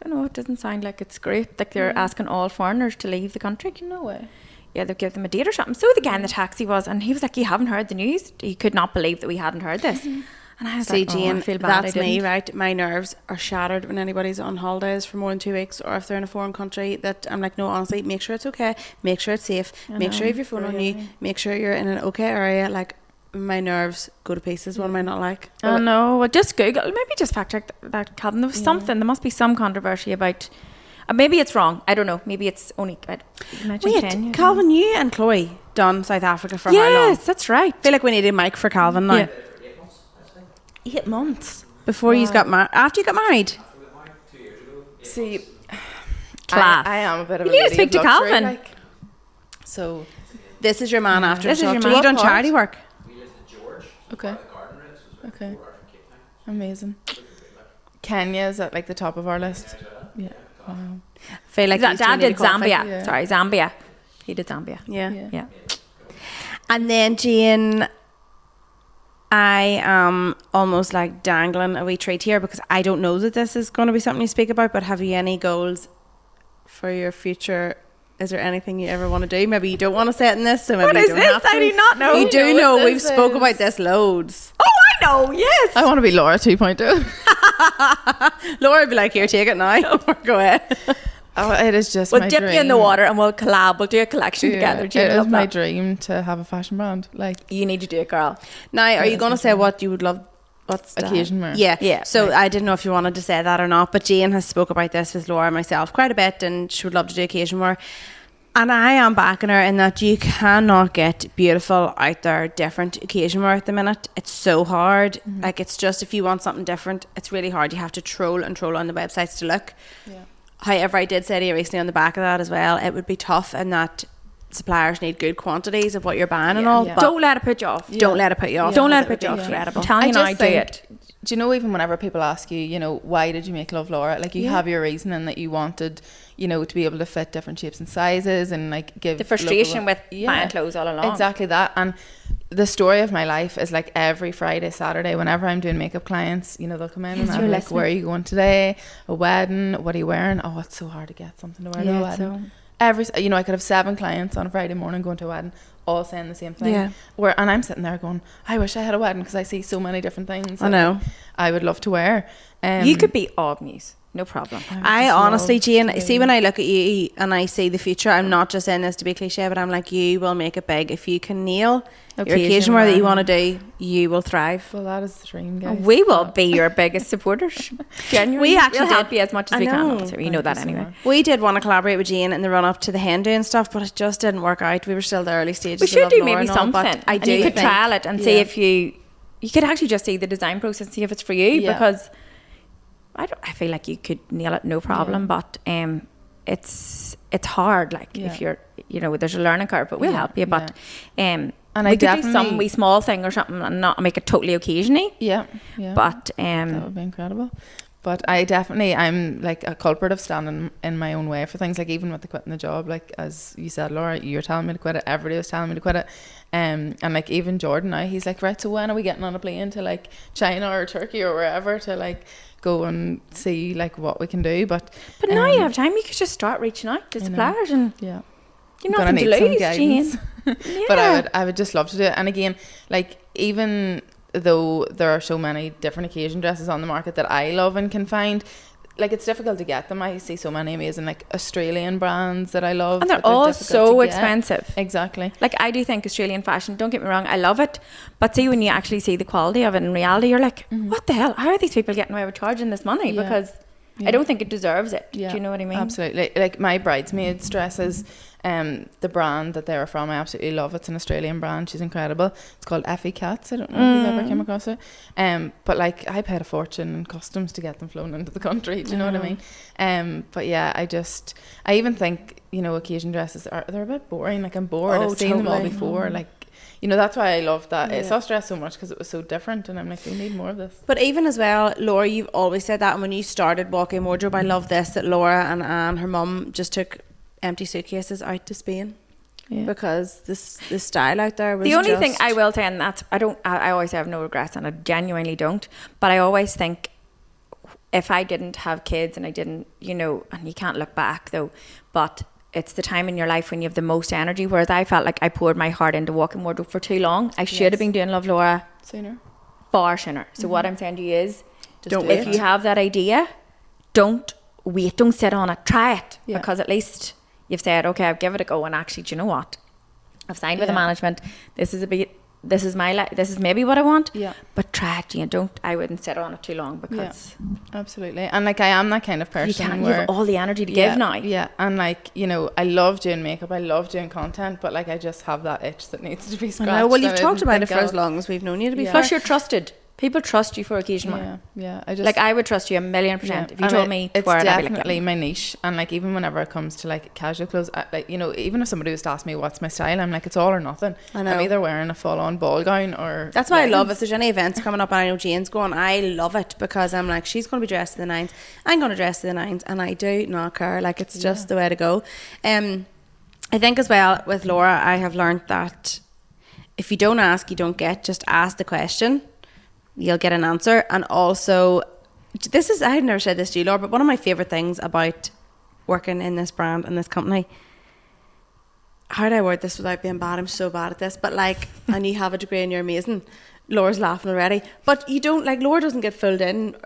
I don't know. It doesn't sound like it's great. Like they're asking all foreigners to leave the country. No way. Yeah, they've given them a date or something. So the guy in the taxi was, and he was like, "You haven't heard the news." He could not believe that we hadn't heard this. And I was See, like, "Oh, Jane, I feel bad." that's I me, didn't. right? My nerves are shattered when anybody's on holidays for more than 2 weeks, or if they're in a foreign country. That I'm like, no, honestly, make sure it's okay, make sure it's safe, make sure you have your phone on you, make sure you're in an okay area. Like, my nerves go to pieces. What am I not like? Oh no! Well, just Google. Maybe just fact check that, Calvin. There was something. There must be some controversy about. Maybe it's wrong. I don't know. Maybe it's only. You mentioned 10 years. Calvin, you and Chloe done South Africa for how long? Yes, that's right. I feel like we need a mic for Calvin now. Yeah. 8 months. Before you got married, after you got married. See, Class. I am a bit of You a need to lady speak of to luxury, Calvin. like. So, This is your man after. This is your talk to. man. You done What part? charity work? okay. Okay. Amazing. Kenya is at like the top of our list. Yeah. I feel like Dad did Zambia. Yeah. Sorry, Zambia. He did Zambia. Yeah. And then Jane, I am almost like dangling a wee treat here because I don't know that this is going to be something you speak about, but have you any goals for your future? Is there anything you ever want to do? Maybe you don't want to say it in this, so maybe What you is don't this? have to. I do not know. You do know. what We've this spoke is. about this loads. Oh, I know. Yes. I want to be Laura 2.0. Laura would be like, here, take it now. Go ahead. Oh, it is just We'll my dip dream. you in the water and we'll collab. We'll do a collection together. It Jane, is love my that. dream to have a fashion brand. Like, You need to do it, girl. Now, are you going to say what you would love? What's that? occasion wear. Yeah. So I didn't know if you wanted to say that or not, but Jane has spoke about this with Laura and myself quite a bit, and she would love to do occasion wear. And I am backing her in that you cannot get beautiful out there, different occasion wear at the minute. It's so hard. Like, it's just, if you want something different, it's really hard. You have to troll on the websites to look. Yeah. However, I did say to you recently on the back of that as well, it would be tough in that suppliers need good quantities of what you're buying and all. Yeah. But Don't let it put you off. don't let it put you off. Don't let it because put you would off. be incredible. I'm telling you now, just do think, it. do you know, even whenever people ask you, you know, why did you make Love Laura? Like, you have your reasoning that you wanted, you know, to be able to fit different shapes and sizes and like give The frustration local- with buying clothes all along. Exactly that. And the story of my life is like every Friday, Saturday, whenever I'm doing makeup clients, you know, they'll come in and Yes, I'm you're like, listening. where are you going today? A wedding? What are you wearing? Oh, it's so hard to get something to wear to a Yeah, wedding. You know, I could have 7 clients on a Friday morning going to a wedding, all saying the same thing. Yeah. And I'm sitting there going, I wish I had a wedding because I see so many different things. I know. I would love to wear. You could be all news. No problem. I just honestly, love Jane, to see do- when I look at you and I see the future, I'm not just saying this to be cliche, but I'm like, you will make it big. If you can nail your occasion wear that you want to do, you will thrive. Well, that is the dream, guys. We will be your biggest supporters. Genuinely. We actually we'll help did- you as much as I we can. know. Obviously. You know that anyway. We did want to collaborate with Jane in the run up to the hen doing stuff, but it just didn't work out. We were still the early stages. We of should Love do Laura maybe and all, but something. I and do you could think, trial it and see Yeah. if you could actually just see the design process and see if it's for you, Yeah. because I feel like you could nail it no problem, but it's hard, like if you're, you know, there's a learning curve, but we'll Yeah, help you, but And we I could do definitely some wee small thing or something and not make it totally occasion-y, yeah. but That would be incredible. But I'm like a culprit of standing in my own way for things, like even with the quitting the job, like as you said, Laura, you're telling me to quit it, everybody was telling me to quit it, and like even Jordan now, he's like, right, so when are we getting on a plane to like China or Turkey or wherever to like go and see like what we can do, but now you have time, you could just start reaching out to suppliers and yeah, you're Gonna nothing to need some lose, Jane. guidance. Yeah. But I would just love to do it. And again, like even though there are so many different occasion dresses on the market that I love and can find, like it's difficult to get them. I see so many amazing like Australian brands that I love, And they're but all difficult so to get. expensive. Exactly. Like I do think Australian fashion, don't get me wrong, I love it, but see when you actually see the quality of it in reality, you're like, what the hell, how are these people getting away with charging this money? Yeah. Because Yeah. I don't think it deserves it. Yeah, Do you know what I mean? Absolutely. Like my bridesmaids dresses, the brand that they're from, I absolutely love. It's an Australian brand. She's incredible. It's called Effie Cats. I don't know if you've ever came across it. But like I paid a fortune in customs to get them flown into the country. Do you know what I mean? But yeah, I even think, you know, occasion dresses they're a bit boring. Like I'm bored. Oh, I've seen them all totally. before. Like, you know, that's why I love that ASOS dress so much, because it was so different, and I'm like, we need more of this. But even as well, Laura, you've always said that, and when you started Walk-In Wardrobe, I love this, that Laura and Anne, her mum, just took empty suitcases out to Spain. Yeah. Because the style out there was The only thing just- I will say, and that's, I always have no regrets, and I genuinely don't, but I always think if I didn't have kids and I didn't, you know, and you can't look back though, but it's the time in your life when you have the most energy, whereas I felt like I poured my heart into Walk-In Wardrobe for too long. I should have been doing Love Laura Sooner. far sooner. So what I'm saying to you is, Don't if you have that idea, don't wait, don't sit on it, try it, Yeah. because at least you've said, okay, I'll give it a go, and actually, do you know what? I've signed with the management. This is my life. This is maybe what I want. Yeah. But try it. You know, I wouldn't sit on it too long, because Absolutely. And like I am that kind of person you can't. You where have all the energy to yeah, give now. Yeah. And like, you know, I love doing makeup, I love doing content, but like I just have that itch that needs to be I scratched. know, well, you've and I talked didn't about it think for as I'll- long as we've known you, to be Yeah. fair. Plus, you're trusted. People trust you for occasion wear. Yeah. I just like I would trust you 1,000,000%. If you told me to it's wear it, I'd be definitely like, my niche. And like even whenever it comes to like casual clothes, like, you know, even if somebody was to ask me what's my style, I'm like, it's all or nothing. I know. I'm either wearing a full-on ball gown or that's why leggings. I love if there's any events coming up and I know Jane's going, I love it, because I'm like, she's going to be dressed to the nines, I'm going to dress to the nines, and I do not care. Like, it's just the way to go. I think as well with Laura, I have learned that if you don't ask, you don't get. Just ask the question, you'll get an answer. And also, this is, I had never said this to you, Laura, but one of my favourite things about working in this brand and this company, how do I word this without being bad? I'm so bad at this. But like, and you have a degree and you're amazing. Laura's laughing already. But you don't, like, Laura doesn't get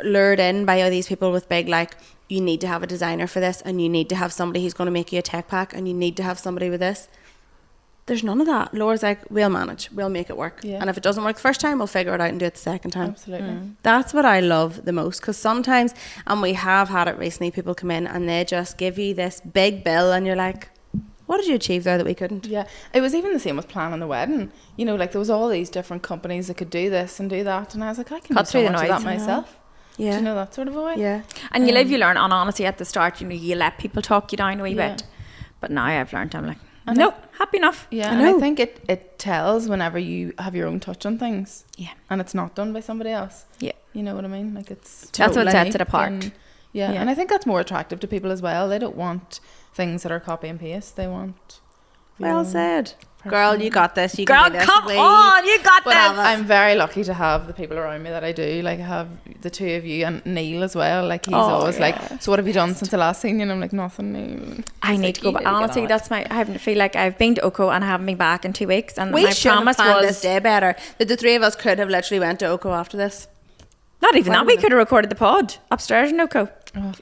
lured in by all these people with big, like, you need to have a designer for this, and you need to have somebody who's going to make you a tech pack, and you need to have somebody with this. There's none of that. Laura's like, we'll manage, we'll make it work. And if it doesn't work the first time, we'll figure it out and do it the second time. Absolutely. That's what I love the most, because sometimes, and we have had it recently, people come in and they just give you this big bill and you're like, what did you achieve there that we couldn't? Yeah, it was even the same with planning the wedding. You know, like there was all these different companies that could do this and do that, and I was like, I can Cut do through so the much of noise. that myself. Yeah. Do you know that sort of a way? Yeah. and you live, you learn. And honestly, at the start, you know, you let people talk you down a wee bit. But now I've learned, I'm like, no, happy enough. Yeah, I and know. I think it tells whenever you have your own touch on things. Yeah. And it's not done by somebody else. Yeah. You know what I mean? Like it's That's what totally sets it unique apart. and- yeah, and I think that's more attractive to people as well. They don't want things that are copy and paste. They want Well said. Girl, you got this. You Girl, can do this. come on, you got this. I'm very lucky to have the people around me that I do. Like I have the two of you and Neil as well. Like he's always like, so what have you done since the last scene? And I'm like, nothing, Neil. I need to go back. Honestly, that's my. I feel like I've been to Oko and I haven't been back in 2 weeks. And We my should have promise planned was this day better. That the three of us could have literally went to Oko after this. not even that. We could have recorded the pod upstairs in Oko.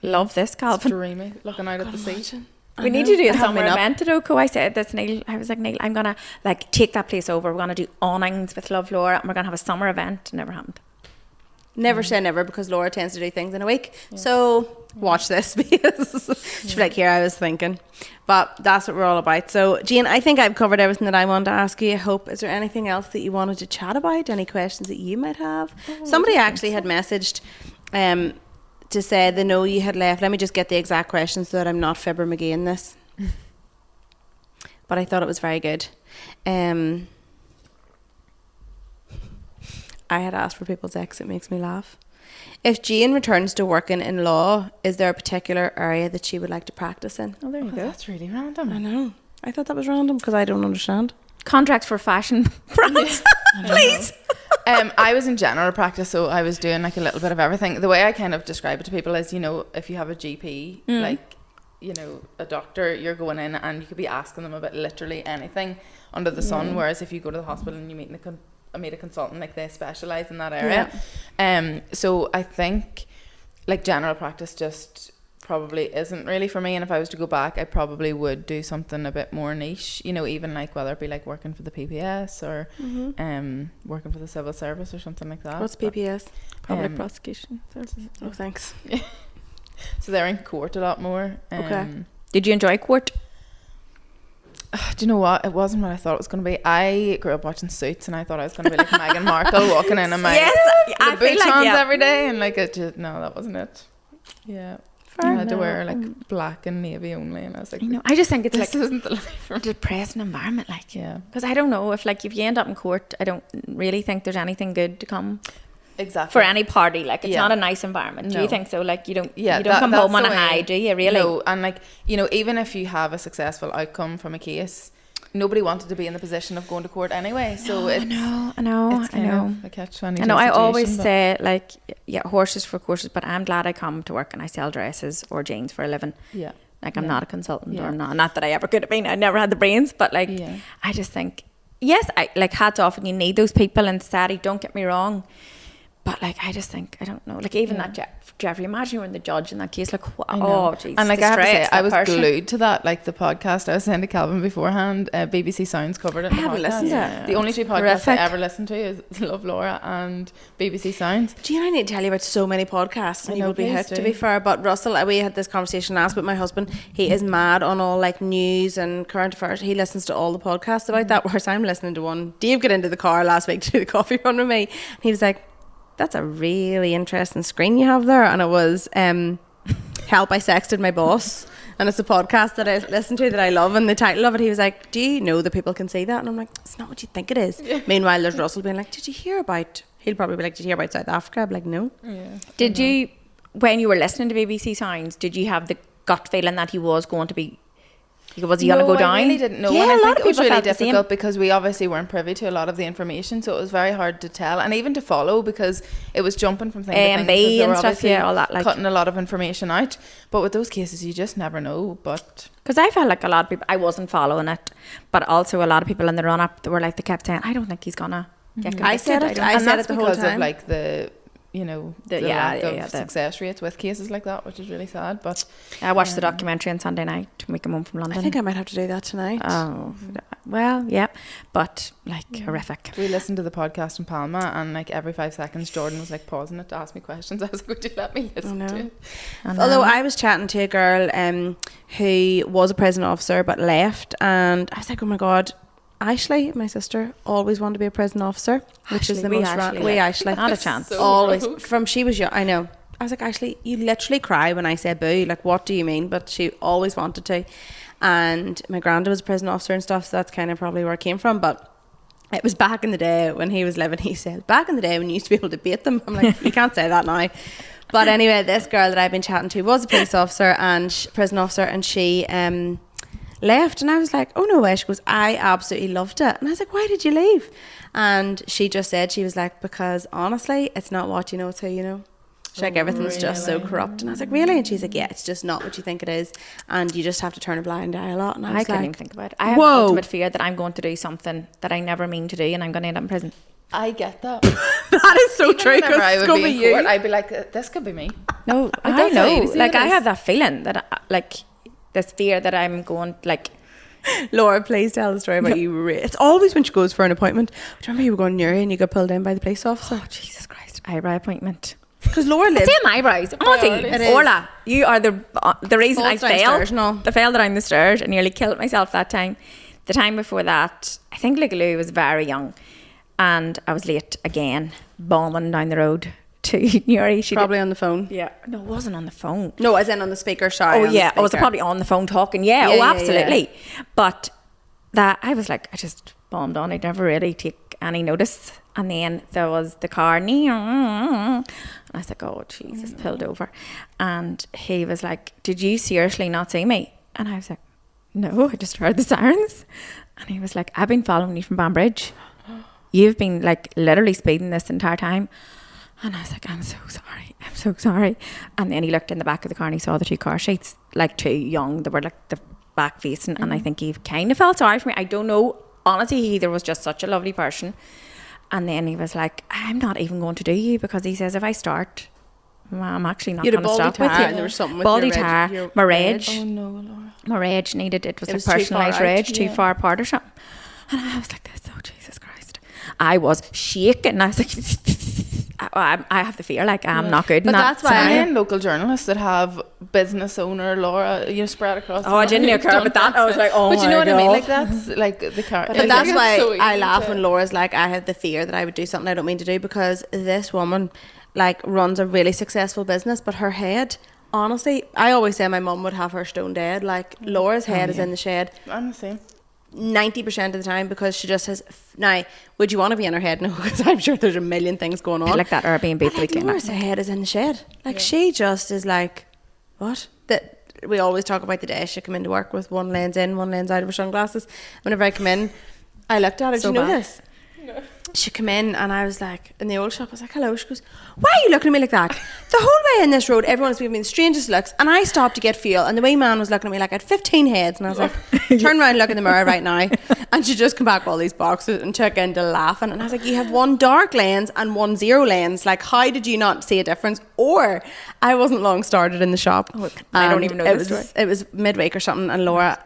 Love this, Calvin. Dreamy, looking out at the sea. We need to do a Coming summer up. event at Oko. I said this, Neil. I was like, Neil, I'm gonna like take that place over. We're gonna do awnings with Love Laura, and we're gonna have a summer event. Never happened. Never say never, because Laura tends to do things in a week. So watch this, because she'll be like, here I was thinking. But that's what we're all about. So Jane, I think I've covered everything that I wanted to ask you. I hope, is there anything else that you wanted to chat about? Any questions that you might have? Somebody actually had messaged to say they know you had left. Let me just get the exact question so that I'm not Fibber McGee in this. But I thought it was very good. I had asked for people's exit. Makes me laugh. If Jane returns to working in law, is there a particular area that she would like to practice in? Oh, there you go. That's really random. I know. I thought that was random because I don't understand. Contracts for fashion brands, please. I was in general practice, so I was doing like a little bit of everything. The way I kind of describe it to people is, you know, if you have a GP, like, you know, a doctor, you're going in and you could be asking them about literally anything under the sun. Whereas if you go to the hospital and you meet a consultant, like they specialise in that area. So I think like general practice just probably isn't really for me, and if I was to go back, I probably would do something a bit more niche, you know, even like whether it be like working for the PPS or working for the civil service or something like that. What's PPS? Public prosecution services. Oh, thanks. So they're in court a lot more. Okay. Did you enjoy court? Do you know what? It wasn't what I thought it was going to be. I grew up watching Suits, and I thought I was going to be like Meghan Markle walking in my I feel boots like every day, and like it just, no, that wasn't it. Yeah. I had to wear like black and navy only, and I was like, I just think it's this like isn't the life for a me. depressing environment, like, Yeah. because I don't know if like if you end up in court, I don't really think there's anything good to come Exactly. for any party. Like, it's Yeah. not a nice environment. Do you No. think so? Like, you don't Yeah, you don't come that's home on the a way- high, do you? Really? No, and like, you know, even if you have a successful outcome from a case, nobody wanted to be in the position of going to court anyway. So it's, I know. it's kind of a catch-22 I know. I always situation, but- say like, yeah, horses for courses, but I'm glad I come to work and I sell dresses or jeans for a living. Yeah. Like, I'm not a consultant, Yeah. or not that I ever could have been. I never had the brains, but like, Yeah. I just think, yes, I like, hats off, and you need those people in society. Don't get me wrong, but like, I just think, I don't know, like, even that Jeffrey, imagine you were in the judge in that case, like, I know. oh jeez, and like I have to say, I was person. glued to that, like the podcast I was saying to Calvin beforehand. BBC Sounds covered it. I haven't listened to it. The only two podcasts Horrific. I ever listened to is Love Laura and BBC Sounds. Gene, I need to tell you about so many podcasts, and I you know, will be please hooked, to do. be fair. But Russell, we had this conversation last with my husband. He is mad on all like news and current affairs. He listens to all the podcasts about that, whereas I'm listening to one. Dave got into the car last week to do the coffee run with me, and he was like, that's a really interesting screen you have there. And it was Help, I Sexted My Boss. And it's a podcast that I listen to that I love. And the title of it, he was like, do you know that people can see that? And I'm like, it's not what you think it is. Yeah. Meanwhile, there's Russell being like, did you hear about... He'll probably be like, did you hear about South Africa? I'd be like, no. Yeah, did you, when you were listening to BBC Sounds, did you have the gut feeling that he was going to be... Was he going to go down? I really didn't know. Yeah, and I a lot think of it was people really felt the same. difficult because we obviously weren't privy to a lot of the information, so it was very hard to tell and even to follow because it was jumping from thing to thing. A&B and stuff, yeah, all that. Like, cutting a lot of information out. But with those cases, you just never know. But because I felt like a lot of people, I wasn't following it, but also a lot of people in the run-up, they were like, they kept saying, I don't think he's going to get convicted. I said it the whole time. Of like the... the lack of success rates with cases like that, which is really sad. But I watched the documentary on Sunday night to make him home from London. I think I might have to do that tonight. Oh, well, yeah, but like horrific. We listened to the podcast in Palma, and like every 5 seconds, Jordan was like pausing it to ask me questions. I was like, "Would you let me listen to it?" Although I was chatting to a girl who was a prison officer but left, and I was like, "Oh my god." Ashley, my sister, always wanted to be a prison officer, which is the most Ashley. Not a chance. So always. From she was young, I know. I was like, Ashley, you literally cry when I say boo. Like, what do you mean? But she always wanted to. And my granddad was a prison officer and stuff, so that's kind of probably where it came from. But it was back in the day when he was living, he said, back in the day when you used to be able to beat them. I'm like, you can't say that now. But anyway, this girl that I've been chatting to was a police officer and prison officer, and she... left, and I was like, oh no way. She goes, I absolutely loved it. And I was like, why did you leave? And she just said, she was like, because honestly, it's not what you know, it's who you know. She's like, everything's just so corrupt. And I was like, really? And she's like, yeah, it's just not what you think it is, and you just have to turn a blind eye a lot. And I couldn't even think about it. I have the ultimate fear that I'm going to do something that I never mean to do, and I'm going to end up in prison. I get that. That is so true. Whenever I would be in court, I'd be like, this could be me. No, I know. Like, I have that feeling that this fear that I'm going, like... Laura, please tell the story about you. It's always when she goes for an appointment. Do you remember you were going Newry and you got pulled in by the police officer? Oh, Jesus Christ. Eyebrow appointment. Because Laura lives... Same eyebrows. Honestly, Orla, you are the reason I failed. The fail that I'm the stairs and nearly killed myself that time. The time before that, I think Lou was very young. And I was late again, bombing down the road to Newry. Probably on the phone. Yeah. No, it wasn't on the phone. No, as in on the speaker, sorry. Oh, yeah. I was probably on the phone talking. Yeah, absolutely. Yeah. But that, I was like, I just bombed on. I'd never really take any notice. And then there was the car. And I was like, oh, Jesus, pulled over. And he was like, did you seriously not see me? And I was like, no, I just heard the sirens. And he was like, I've been following you from Banbridge. You've been like literally speeding this entire time. And I was like, I'm so sorry. And then he looked in the back of the car and he saw the two car seats, like too young. They were like the back facing. And I think he kind of felt sorry for me. I don't know. Honestly, he either was just such a lovely person. And then he was like, I'm not even going to do you, because he says, if I start, well, I'm actually not going to stop with you. And there was something with baldy tire, my reg. Oh no, Laura. My reg needed, it was a personalised reg, too far apart or something. And I was like, this, oh Jesus Christ. I was shaking. I was like, I have the fear, like I'm not good. But that's why I'm local journalists that have business owner Laura, spread across. Oh, I didn't even care about that. I was like, oh, but you know what God. I mean? Like that's like the car. But that's why so I laugh when Laura's like, I have the fear that I would do something I don't mean to do, because this woman like runs a really successful business, but her head. Honestly, I always say my mum would have her stone dead. Like Laura's head is in the shed. I'm the same. 90% of the time, because she just has. Now, would you want to be in her head? No, because I'm sure there's a million things going on. Like that Airbnb weekend. Laura's head is in the shed. Like she just is like, what? That we always talk about the day she come into work with one lens in, one lens out of her sunglasses. Whenever I come in, I looked at her. Do you know this? No. She come in and I was like, in the old shop, I was like, hello. She goes, why are you looking at me like that? The whole way in this road, everyone's giving me the strangest looks, and I stopped to get fuel, and the wee man was looking at me like I had 15 heads, and I was like, turn around and look in the mirror right now. And she just come back with all these boxes and took into laughing, and I was like, you have one dark lens and one zero lens, like how did you not see a difference? Or I wasn't long started in the shop. I don't even know this story. It was midweek or something, and Laura,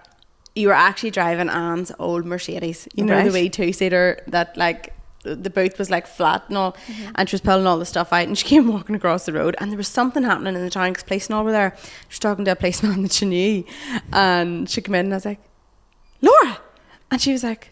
you were actually driving Anne's old Mercedes, you know, the wee two-seater that like the booth was like flat and all, and she was pulling all the stuff out, and she came walking across the road, and there was something happening in the town because police and all were there. She was talking to a policeman that she knew, and she came in and I was like, Laura, and she was like,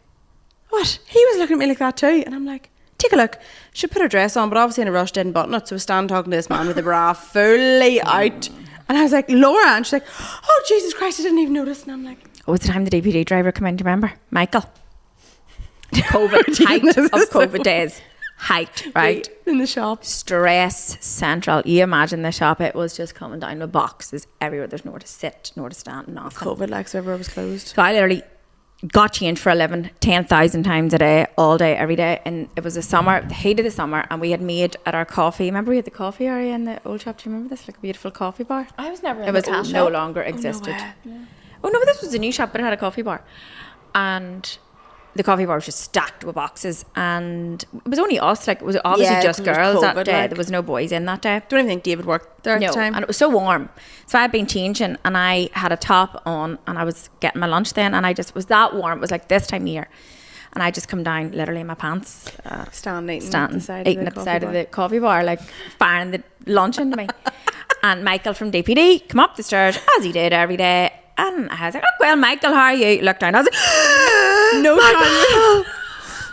what? He was looking at me like that too, and I'm like, take a look. She put her dress on, but obviously in a rush didn't button it. So I was standing talking to this man with the bra fully out. And I was like, Laura. And she's like, oh, Jesus Christ, I didn't even notice. And I'm like, Oh, it's the time the DPD driver came in, do you remember? Michael. COVID, height of COVID days. Height, right? In the shop. Stress central. You imagine the shop, it was just coming down with boxes everywhere. There's nowhere to sit, nowhere to stand, nothing. COVID, like, so everywhere was closed. So I literally got changed for 11, 10,000 times a day, all day, every day. And it was the summer, the heat of the summer, and we had made at our coffee. Remember we had the coffee area in the old shop? Do you remember this? Like a beautiful coffee bar. I was never in It was the old no shop. longer existed. No way. Oh no, this was a new shop, but it had a coffee bar. And the coffee bar was just stacked with boxes, and it was only us. Like, it was obviously just 'cause it was girls that COVID, day. like. There was no boys in that day. Don't even think David worked there at No, the time. and it was so warm. So I had been changing, and I had a top on, and I was getting my lunch then, and I just was that warm. It was like this time of year, and I just come down literally in my pants, Standing at the side of the coffee bar, like firing the lunch into me. And Michael from DPD come up the stairs as he did every day, and I was like, "Oh well, Michael, how are you?" Looked down, I was like, No Michael, time.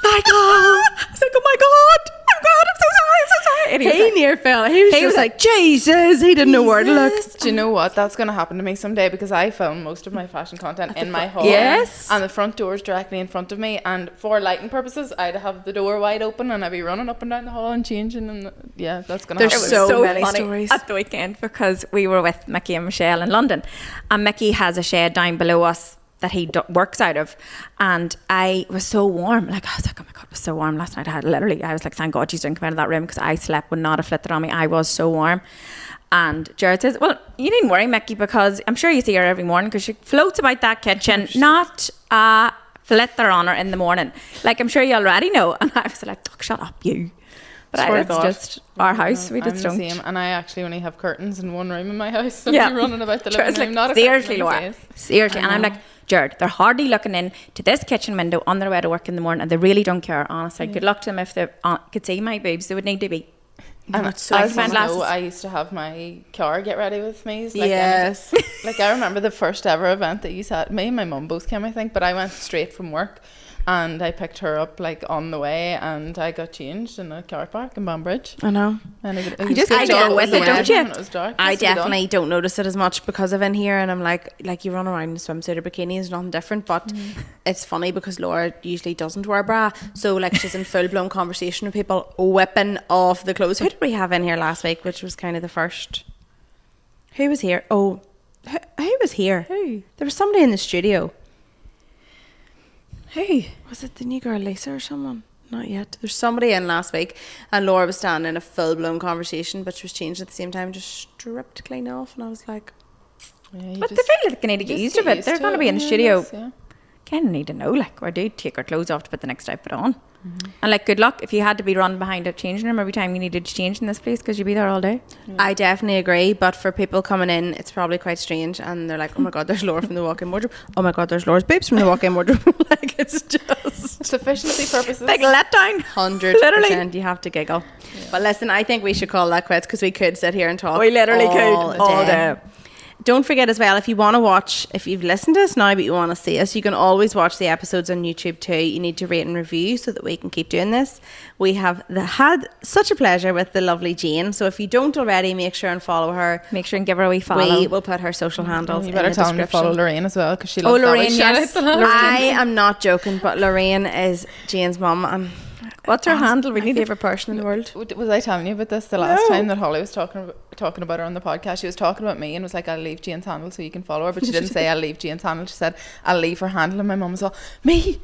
Michael. I was like, "Oh my god, I'm so sorry, I'm so sorry." And He near fell. He was like, Jesus. He didn't know where to look. Do you know what? That's going to happen to me someday, because I film most of my fashion content in my hall. Yes. And the front door's directly in front of me. And for lighting purposes, I'd have the door wide open and I'd be running up and down the hall and changing. And yeah, that's going to There's happen. so many funny stories. at the weekend, because we were with Mickey and Michelle in London, and Mickey has a shed down below us that he works out of, and I was so warm, like I was like, oh my god, it was so warm last night. I was like, thank God you didn't come out of that room, because I slept with not a flitter on me. I was so warm. And Jared says, well, you needn't worry, Mickey, because I'm sure you see her every morning, because she floats about that kitchen, not a flitter on her in the morning, like I'm sure you already know. And I was like, oh, shut up, you. But Swear to that's God. just our house. We I'm just the don't. same, and I actually only have curtains in one room in my house. So Yeah. I'm running about the It's living room. like, Not a seriously, curtain in my Laura. face. Seriously. I And I'm know. like, Jared, they're hardly looking in to this kitchen window on their way to work in the morning, and they really don't care, honestly. Good luck to them. If they could see my boobs, they would need to be. And It's so as funny. you know, I used to have my car get ready with me. Like, Yes. like I remember the first ever event that you had. Me and my mum both came, I think, but I went straight from work and I picked her up like on the way, and I got changed in a car park in Banbridge. I know. And it You just get on with it, don't you? It was dark. I Has to be done. definitely don't notice it as much because of in here, and I'm like you run around in a swimsuit or bikini is nothing different, but it's funny because Laura usually doesn't wear a bra, so like she's in full blown conversation with people, whipping off the clothes. Who did we have in here last week, which was kind of the first? Who was here? Oh, who was here? Who? There was somebody in the studio. Who? Was it the new girl Lisa or someone? Not yet. There's somebody in last week, and Laura was standing in a full blown conversation, but she was changed at the same time, just stripped clean off, and I was like, Yeah, you But they just- feel like they need to get used to it. They're to going to be in the yeah, studio. yes, yeah. Kind of need to know, like, or do take our clothes off to put the next outfit on. And like, good luck if you had to be run behind a changing room every time you needed to change in this place, because you'd be there all day. I definitely agree, but for people coming in, it's probably quite strange, and they're like, oh my god, there's Laura from the walk-in wardrobe. Oh my god, there's Laura's boobs from the walk-in wardrobe. Like, it's just Sufficiency purposes. Like, letdown. 100%. Literally. You have to giggle. But listen, I think we should call that quits, because we could sit here and talk. We literally all could all day. Don't forget as well, if you want to watch, if you've listened to us now but you want to see us, you can always watch the episodes on YouTube too. You need to rate and review so that we can keep doing this. We have had such a pleasure with the lovely Jane, so if you don't already, make sure and follow her. Make sure and give her a wee follow. We will put her social handles You in better the tell them to description. follow Lorraine as well, because she Oh, loves Lorraine, that. yes. Shout out to I am not joking, but Lorraine is Jane's mum, and What's her handle? We my need to favourite person in the world. Was I telling you about this the last time that Holly was talking about her on the podcast? She was talking about me and was like, I'll leave Jane's handle so you can follow her, but she didn't say I'll leave Jane's handle. She said I'll leave her handle, and my mum was all, me.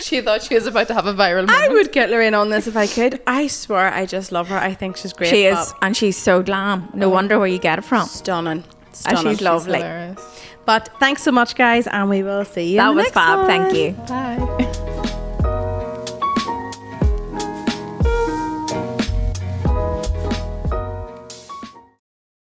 She thought she was about to have a viral moment. I would get Lorraine on this if I could. I swear, I just love her. I think she's great. She is, and she's so glam. No wonder where you get it from. Stunning. And she's lovely. Hilarious. But thanks so much, guys, and we will see you. That in the was next fab. one. Thank you. Bye.